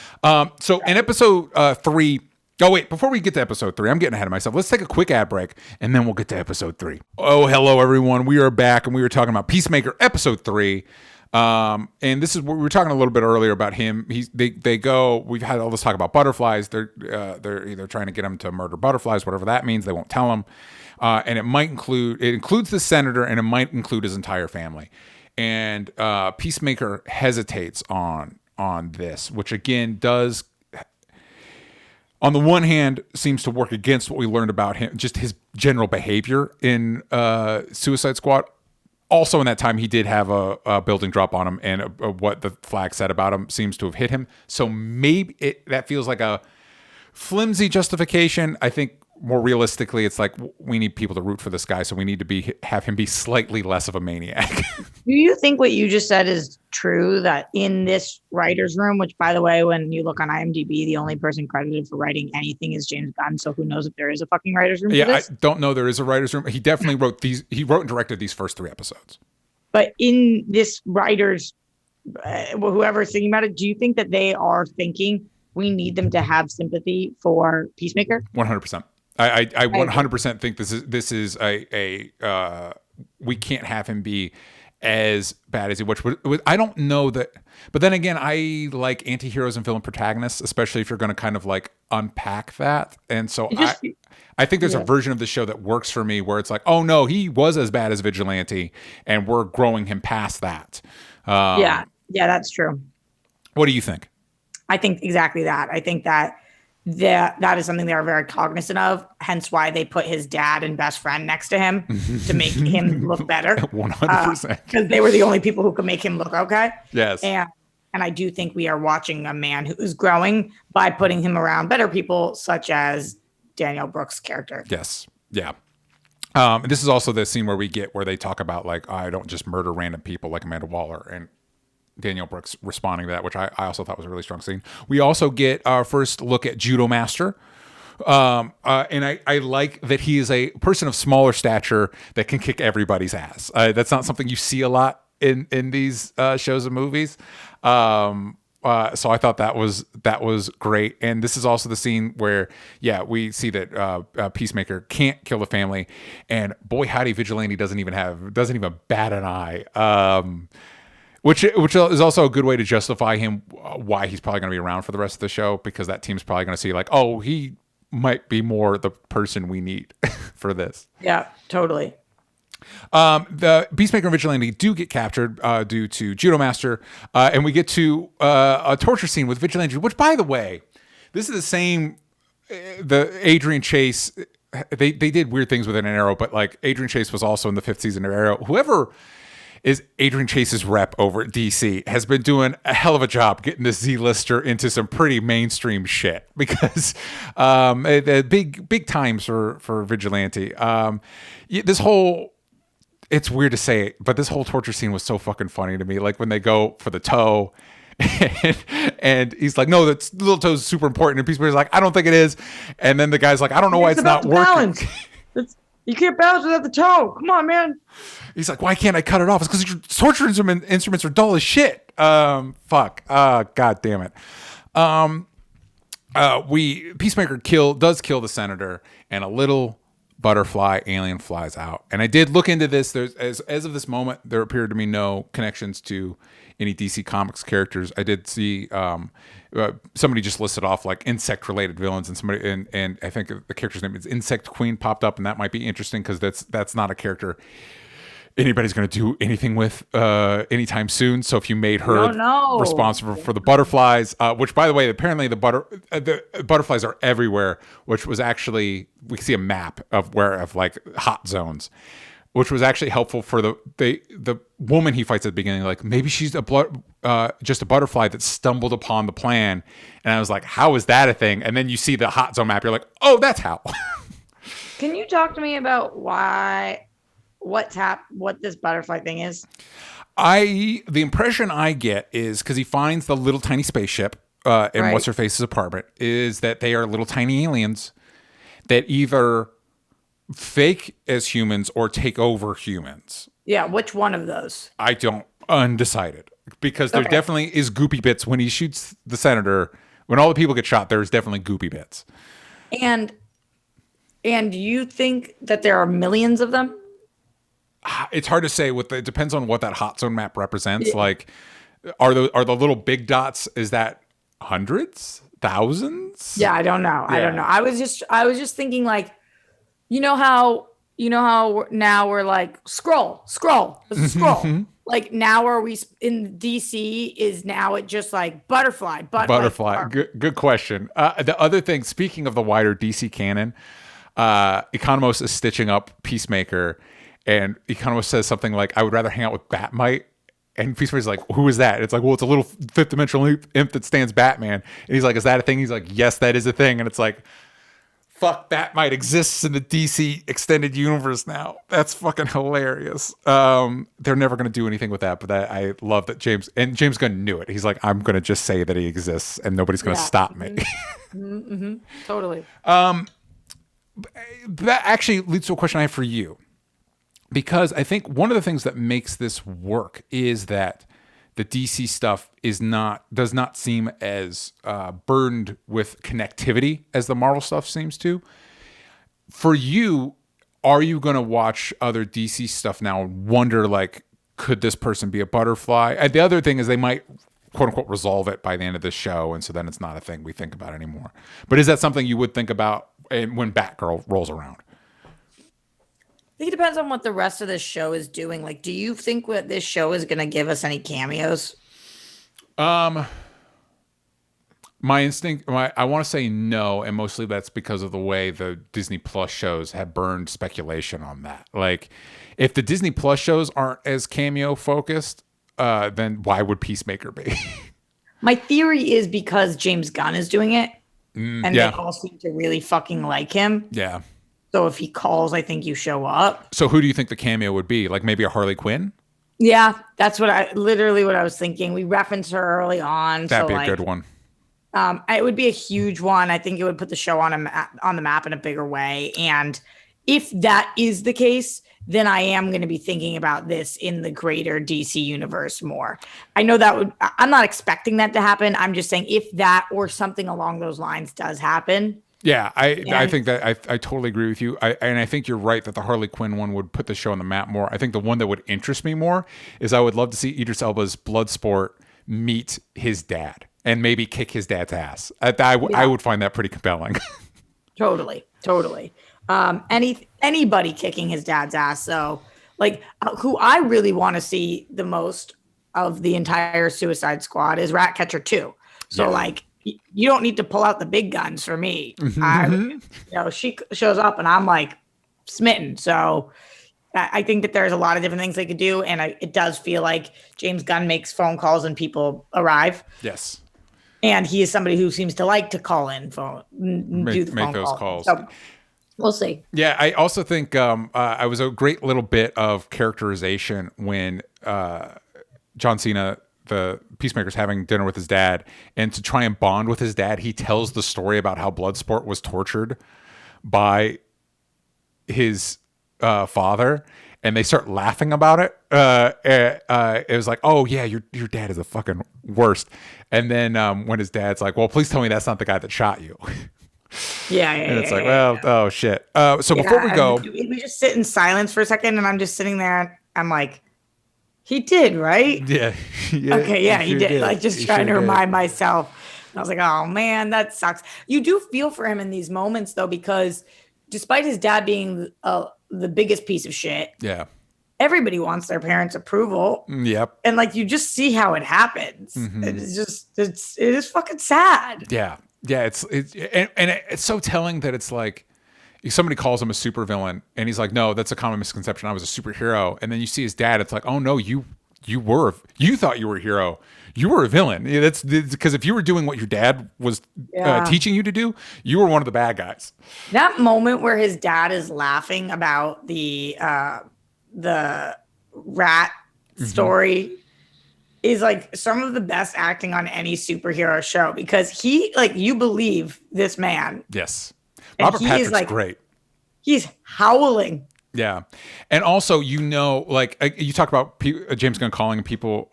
So in episode 3. Oh, wait, before we get to episode 3, I'm getting ahead of myself. Let's take a quick ad break, and then we'll get to episode 3. Oh, hello, everyone. We are back, and we were talking about Peacemaker, episode 3. And this is what we were talking a little bit earlier about him. They go, we've had all this talk about butterflies. They're either trying to get him to murder butterflies, whatever that means. They won't tell him. And it includes the senator, and it might include his entire family. And Peacemaker hesitates on this, which again does, on the one hand, seems to work against what we learned about him, just his general behavior in Suicide Squad. Also, in that time, he did have a building drop on him, and what the flag said about him seems to have hit him. So maybe that feels like a flimsy justification. I think more realistically, it's like we need people to root for this guy, so we need to have him be slightly less of a maniac. Do you think what you just said is true, that in this writer's room, which, by the way, when you look on IMDb, the only person credited for writing anything is James Gunn, so who knows if there is a fucking writer's room for this? I don't know there is a writer's room. He definitely wrote and directed these first 3 episodes. But in this writer's, whoever's thinking about it, do you think that they are thinking we need them to have sympathy for Peacemaker? 100%. I 100% think this is a we can't have him be as bad as he was. I don't know that, but then again, I like anti-heroes and villain protagonists, especially if you're going to kind of like unpack that. And so I think there's a version of the show that works for me where it's like, oh no, he was as bad as Vigilante, and we're growing him past that. Yeah, that's true. What do you think? I think exactly that. I think that is something they are very cognizant of, hence why they put his dad and best friend next to him to make him look better. 100%. Because they were the only people who could make him look okay. Yes. And I do think we are watching a man who is growing by putting him around better people, such as Danielle Brooks' character. Yes. Yeah. This is also the scene where they talk about like, I don't just murder random people like Amanda Waller, and Danielle Brooks responding to that, which I also thought was a really strong scene. We also get our first look at Judo Master. And I like that he is a person of smaller stature that can kick everybody's ass. That's not something you see a lot in these shows and movies. So I thought that was great. And this is also the scene where, we see that Peacemaker can't kill the family, and boy howdy, Vigilante doesn't even bat an eye. Which is also a good way to justify him why he's probably going to be around for the rest of the show, because that team's probably going to see like, oh, he might be more the person we need for this. Yeah, totally. The Peacemaker and Vigilante do get captured due to Judo Master, and we get to a torture scene with Vigilante, which, by the way, this is the same. The Adrian Chase, they did weird things with an Arrow, but like Adrian Chase was also in the 5th season of Arrow. Whoever is Adrian Chase's rep over at DC has been doing a hell of a job getting this Z-lister into some pretty mainstream shit, because big times for Vigilante. This whole, it's weird to say it, but this whole torture scene was so fucking funny to me. Like when they go for the toe, and he's like, no, that's little toe's super important, and Peacemaker's like, I don't think it is, and then the guy's like, I don't know why it's not working. You can't balance without the toe. Come on, man. He's like, why can't I cut it off? It's because your torture instruments are dull as shit. Fuck. God damn it. Peacemaker does kill the senator, and a little butterfly alien flies out. And I did look into this. There's as of this moment, there appeared to be no connections to any DC Comics characters. I did see somebody just listed off like insect related villains, and somebody and I think the character's name is Insect Queen popped up, and that might be interesting because that's not a character anybody's going to do anything with anytime soon. So if you made her responsible for the butterflies, which by the way, apparently the butterflies are everywhere, which was actually, we can see a map of like hot zones, which was actually helpful for the woman he fights at the beginning. Like, maybe she's just a butterfly that stumbled upon the plan. And I was like, how is that a thing? And then you see the hot zone map. You're like, oh, that's how. Can you talk to me about what this butterfly thing is? The impression I get is because he finds the little tiny spaceship in what's her face's apartment, is that they are little tiny aliens that either fake as humans or take over humans. Yeah, which one of those? I don't, undecided, because there definitely is goopy bits when he shoots the senator. When all the people get shot, there's definitely goopy bits. And you think that there are millions of them? It's hard to say. It depends on what that hot zone map represents. Yeah. Like, are the little big dots? Is that hundreds, thousands? Yeah, I don't know. Yeah. I don't know. I was just thinking, like, you know how now we're like scroll. This is scroll. Like, now are we in DC? Is now it just like butterfly? Good question. The other thing, speaking of the wider DC canon, Economos is stitching up Peacemaker. And Economos says something like, I would rather hang out with Batmite. And Peacemaker's like, who is that? And it's like, well, it's a little fifth dimensional imp that stands Batman. And he's like, is that a thing? He's like, yes, that is a thing. And it's like, fuck, Batmite exists in the DC extended universe now. That's fucking hilarious. They're never going to do anything with that. But I love that James Gunn knew it. He's like, I'm going to just say that he exists and nobody's going to stop me. Totally. That actually leads to a question I have for you. Because I think one of the things that makes this work is that the DC stuff does not seem as burdened with connectivity as the Marvel stuff seems to. For you, are you going to watch other DC stuff now and wonder, like, could this person be a butterfly? And the other thing is they might, quote unquote, resolve it by the end of the show, and so then it's not a thing we think about anymore. But is that something you would think about when Batgirl rolls around? I think it depends on what the rest of this show is doing. Like, do you think what this show is going to give us any cameos? My instinct, I want to say no, and mostly that's because of the way the Disney Plus shows have burned speculation on that. Like, if the Disney Plus shows aren't as cameo focused, then why would Peacemaker be? My theory is because James Gunn is doing it, and they all seem to really fucking like him. Yeah. So if he calls, I think you show up. So who do you think the cameo would be? Like maybe a Harley Quinn? Yeah, that's what I was thinking. We referenced her early on. That'd be a good one. It would be a huge one. I think it would put the show on the map in a bigger way. And if that is the case, then I am going to be thinking about this in the greater DC universe more. I know I'm not expecting that to happen. I'm just saying if that or something along those lines does happen. Yeah, I think that I totally agree with you. And I think you're right that the Harley Quinn one would put the show on the map more. I think the one that would interest me more is I would love to see Idris Elba's Bloodsport meet his dad and maybe kick his dad's ass. I would find that pretty compelling. Totally. Anybody kicking his dad's ass, though, like who I really want to see the most of the entire Suicide Squad is Ratcatcher 2. So like you don't need to pull out the big guns for me. She shows up and I'm like smitten. So I think that there's a lot of different things they could do, and it does feel like James Gunn makes phone calls and people arrive. Yes. And he is somebody who seems to like to call in make those calls. So we'll see. Yeah, I also think I was a great little bit of characterization when John Cena, the Peacemaker's having dinner with his dad, and to try and bond with his dad, he tells the story about how Bloodsport was tortured by his father, and they start laughing about it. It was like, oh yeah, your dad is the fucking worst. And then when his dad's like, well, please tell me that's not the guy that shot you. And it's like, well, oh shit. So before we go, we just sit in silence for a second, and I'm just sitting there. I'm like, he did, right? Yeah. Okay, yeah, he did. Like just trying to remind myself. I was like, oh man, that sucks. You do feel for him in these moments though, because despite his dad being the biggest piece of shit, everybody wants their parents' approval. Yep. And like you just see how it happens. It is fucking sad. Yeah. It's so telling that it's like if somebody calls him a supervillain and he's like, no, that's a common misconception. I was a superhero. And then you see his dad. It's like, oh no, you thought you were a hero. You were a villain. That's because if you were doing what your dad was teaching you to do, you were one of the bad guys. That moment where his dad is laughing about the rat story is like some of the best acting on any superhero show, because he, like, you believe this man. Yes. Robert Patrick's like, great. He's howling. Yeah. And also, like you talk about James Gunn calling people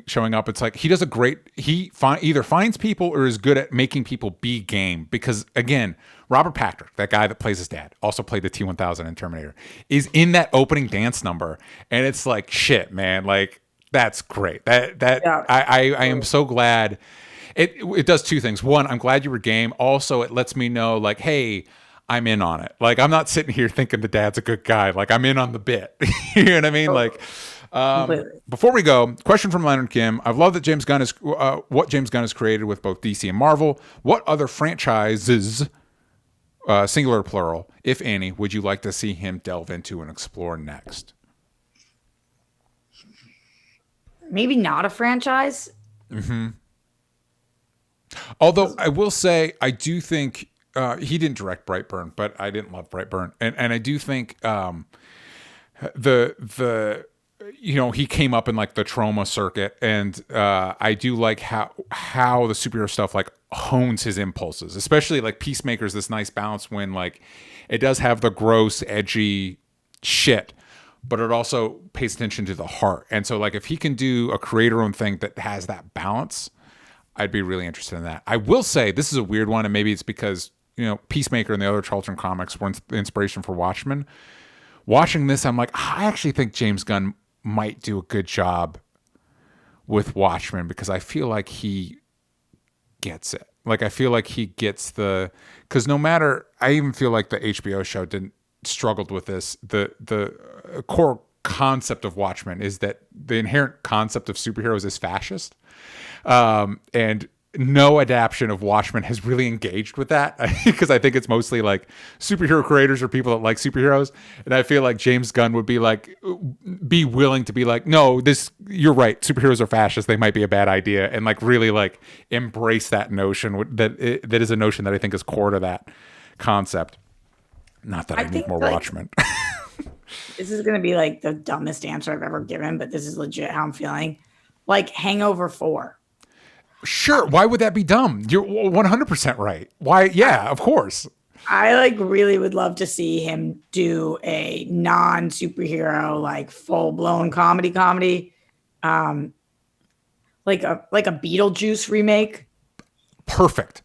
showing up. It's like he does either finds people or is good at making people be game. Because again, Robert Patrick, that guy that plays his dad, also played the T-1000 in Terminator, is in that opening dance number. And it's like, shit, man, like that's great. I am so glad. It does two things. One, I'm glad you were game. Also, it lets me know, like, hey, I'm in on it. Like, I'm not sitting here thinking the dad's a good guy. Like, I'm in on the bit. You know what I mean? Like, before we go, question from Leonard Kim. I've loved that James Gunn is what James Gunn has created with both DC and Marvel. What other franchises, singular or plural, if any, would you like to see him delve into and explore next? Maybe not a franchise. Although I will say, I do think he didn't direct Brightburn, but I didn't love Brightburn, and I do think he came up in like the trauma circuit, and I do like how the superhero stuff like hones his impulses, especially like Peacemaker's this nice balance when like it does have the gross, edgy shit, but it also pays attention to the heart. And so like if he can do a creator-owned thing that has that balance, I'd be really interested in that. I will say this is a weird one, and maybe it's because Peacemaker and the other Charlton comics were the inspiration for Watchmen. Watching this, I'm like, I actually think James Gunn might do a good job with Watchmen, because I feel like he gets it. Like I feel like he gets because no matter, I even feel like the HBO show struggled with this. The core concept of Watchmen is that the inherent concept of superheroes is fascist. And no adaptation of Watchmen has really engaged with that, because I think it's mostly like superhero creators or people that like superheroes. And I feel like James Gunn would be willing to be like, no, you're right. Superheroes are fascist. They might be a bad idea. And like really like embrace that notion that is a notion that I think is core to that concept. Not that I need more Watchmen. This is going to be like the dumbest answer I've ever given, but this is legit how I'm feeling. Like Hangover 4. Sure. Why would that be dumb? You're 100% right. Why? Yeah, of course. I like really would love to see him do a non-superhero, like full-blown comedy, um, like a Beetlejuice remake. Perfect.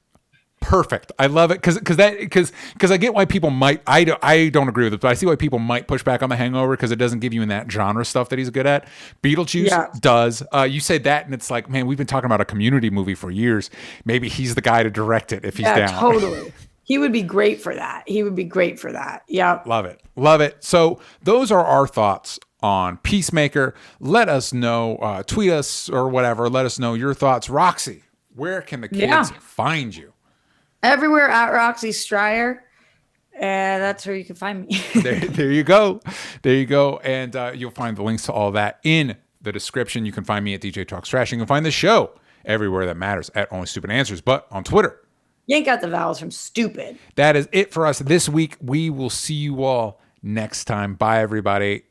Perfect. I love it because I get why people might. I don't agree with it, but I see why people might push back on The Hangover because it doesn't give you in that genre stuff that he's good at. Beetlejuice Yeah, does. You say that, and it's like, man, we've been talking about a Community movie for years. Maybe he's the guy to direct it if he's yeah, down. totally. He would be great for that. He would be great for that. Yep. Love it. Love it. So those are our thoughts on Peacemaker. Let us know. Tweet us or whatever. Let us know your thoughts. Roxy, where can the Yeah. kids find you? Everywhere at Roxy Stryer. And that's where you can find me. There you go. There you go. And you'll find the links to all that in the description. You can find me at DJ Talks Trash. You can find the show everywhere that matters at Only Stupid Answers, but on Twitter. Yank out the vowels from stupid. That is it for us this week. We will see you all next time. Bye, everybody.